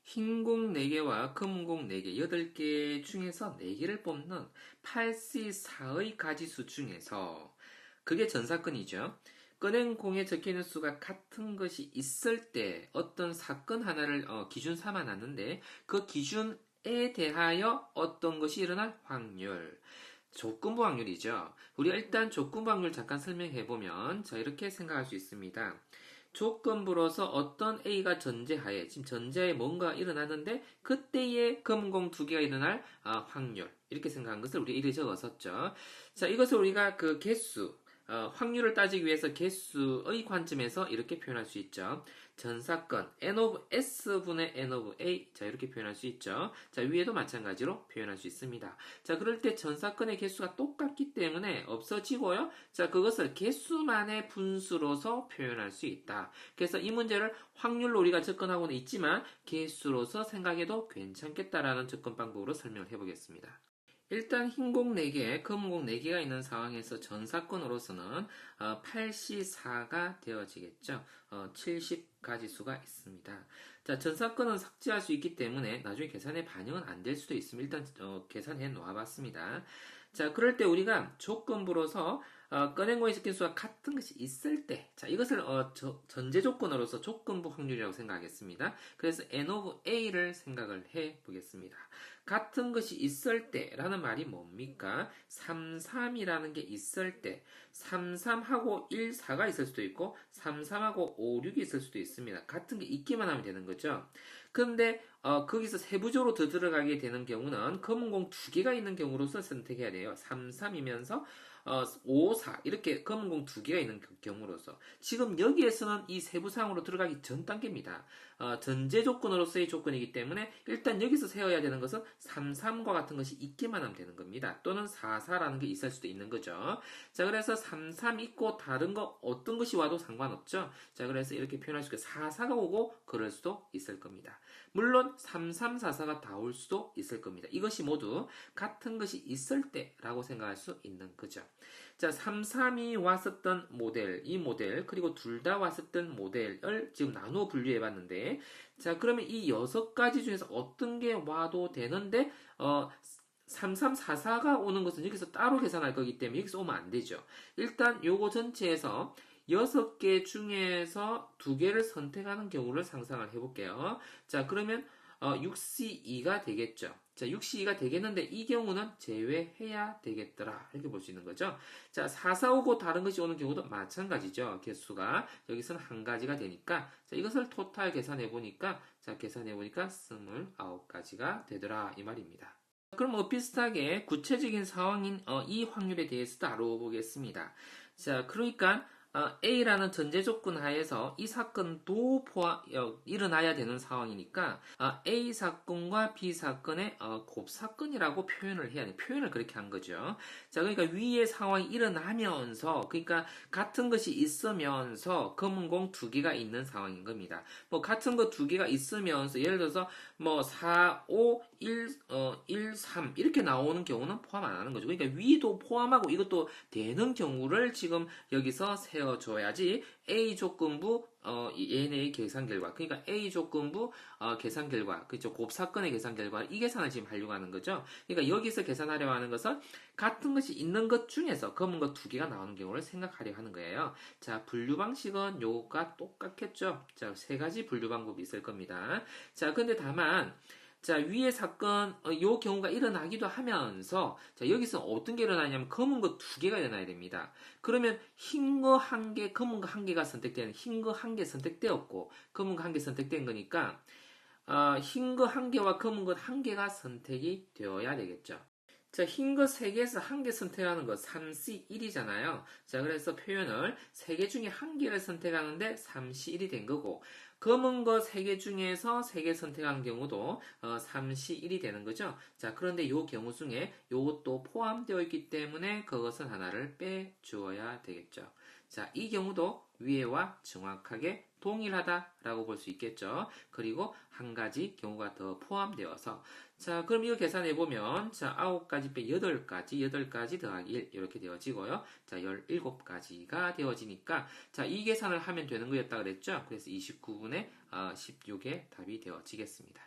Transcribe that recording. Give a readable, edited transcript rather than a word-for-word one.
흰 공 4개와 검은 공 4개, 8개 중에서 4개를 뽑는 8C4의 가지수 중에서 그게 전사건이죠. 꺼낸 공에 적혀있는 수가 같은 것이 있을 때 어떤 사건 하나를 기준 삼아 놨는데 그 기준에 대하여 어떤 것이 일어날 확률. 조건부 확률이죠. 우리가 일단 조건부 확률 잠깐 설명해보면 자 이렇게 생각할 수 있습니다. 조건부로서 어떤 A가 전제하에 지금 전제하에 뭔가 일어나는데 그때의 검공 2개가 일어날 확률 이렇게 생각한 것을 우리 이렇게 적었었죠. 자 이것을 우리가 그 개수 확률을 따지기 위해서 개수의 관점에서 이렇게 표현할 수 있죠. 전사건 n of s분의 n of a 자 이렇게 표현할 수 있죠. 자 위에도 마찬가지로 표현할 수 있습니다. 자 그럴 때 전사건의 개수가 똑같기 때문에 없어지고요. 자 그것을 개수만의 분수로서 표현할 수 있다. 그래서 이 문제를 확률로 우리가 접근하고는 있지만 개수로서 생각해도 괜찮겠다라는 접근 방법으로 설명을 해보겠습니다. 일단 흰 공 4개, 검은 공 4개가 있는 상황에서 전사건으로서는 8C4가 되어지겠죠. 70가지수가 있습니다. 자, 전사건은 삭제할 수 있기 때문에 나중에 계산에 반영은 안 될 수도 있습니다. 일단 계산해 놓아봤습니다. 자, 그럴 때 우리가 조건부로서 꺼낸 공에 적힌 수가 같은 것이 있을 때, 자, 이것을 전제 조건으로서 조건부 확률이라고 생각하겠습니다. 그래서 n of a를 생각을 해 보겠습니다. 같은 것이 있을 때라는 말이 뭡니까? 33이라는 게 있을 때 33하고 1, 4가 있을 수도 있고 33하고 5, 6이 있을 수도 있습니다. 같은 게 있기만 하면 되는 거죠. 그런데 거기서 세부적으로 더 들어가게 되는 경우는 검은 공 2개가 있는 경우로서 선택해야 돼요. 3, 3이면서 5, 4 이렇게 검은 공 2개가 있는 경우로서 지금 여기에서는 이 세부사항으로 들어가기 전 단계입니다. 전제 조건으로서의 조건이기 때문에 일단 여기서 세워야 되는 것은 3, 3과 같은 것이 있기만 하면 되는 겁니다. 또는 4, 4라는 게 있을 수도 있는 거죠. 자 그래서 3, 3 있고 다른 거 어떤 것이 와도 상관없죠. 자 그래서 이렇게 표현할 수 있고 4, 4가 오고 그럴 수도 있을 겁니다. 물론 3, 3, 4, 4가 다 올 수도 있을 겁니다. 이것이 모두 같은 것이 있을 때라고 생각할 수 있는 거죠. 자, 3, 3이 왔었던 모델, 이 모델, 그리고 둘 다 왔었던 모델을 지금 나누어 분류해 봤는데, 자, 그러면 이 6가지 중에서 어떤 게 와도 되는데, 3344가 오는 것은 여기서 따로 계산할 거기 때문에 여기서 오면 안 되죠. 일단 요거 전체에서 6개 중에서 2개를 선택하는 경우를 상상을 해볼게요. 자, 그러면 6C2가 되겠죠. 자, 6C2가 되겠는데 이 경우는 제외해야 되겠더라. 이렇게 볼 수 있는 거죠. 자, 4, 4 오고 다른 것이 오는 경우도 마찬가지죠. 개수가 여기서는 한 가지가 되니까 자, 이것을 토탈 계산해 보니까 자, 계산해 보니까 29가지가 되더라 이 말입니다. 그럼 비슷하게 구체적인 상황인 이 확률에 대해서도 알아보겠습니다. 자, 그러니까 A라는 전제 조건 하에서 이 사건도 일어나야 되는 상황이니까 A 사건과 B 사건의 곱사건이라고 표현을 해야 돼. 표현을 그렇게 한 거죠. 자, 그러니까 위의 상황이 일어나면서 그러니까 같은 것이 있으면서 검은 공 2개가 있는 상황인 겁니다. 뭐 같은 거 2개가 있으면서 예를 들어서 뭐 4, 5, 1, 3 이렇게 나오는 경우는 포함 안 하는 거죠. 그러니까 위도 포함하고 이것도 되는 경우를 지금 여기서 세워줘야지 A 조건부 얘네의 계산 결과 그러니까 A 조건부 계산 결과 그죠 곱사건의 계산 결과 이 계산을 지금 하려고 하는 거죠. 그러니까 여기서 계산하려고 하는 것은 같은 것이 있는 것 중에서 검은 것 2개가 나오는 경우를 생각하려 하는 거예요. 자 분류 방식은 요거가 똑같겠죠. 자 3가지 분류 방법이 있을 겁니다. 자 근데 다만 자, 위의 사건, 요 경우가 일어나기도 하면서, 자, 여기서 어떤 게 일어나냐면, 검은 거 2개가 일어나야 됩니다. 그러면, 흰 거 1개, 검은 거 1개가 선택되는, 흰 거 1개 선택되었고, 검은 거 1개 선택된 거니까, 흰 거 1개와 검은 거 1개가 선택이 되어야 되겠죠. 자, 흰 거 3개에서 1개 선택하는 거 3C1이잖아요. 자, 그래서 표현을 3개 중에 1개를 선택하는데 3C1이 된 거고, 검은 거 3개 중에서 3개 선택한 경우도 3C1이 되는 거죠. 자, 그런데 이 경우 중에 이것도 포함되어 있기 때문에 그것은 하나를 빼주어야 되겠죠. 자, 이 경우도 위에와 정확하게 동일하다라고 볼 수 있겠죠. 그리고 한 가지 경우가 더 포함되어서 자, 그럼 이거 계산해 보면 자, 9가지 빼 8가지 더하기 1 이렇게 되어지고요. 자, 17가지가 되어지니까 자, 이 계산을 하면 되는 거였다 그랬죠. 그래서 29분의 16의 답이 되어지겠습니다.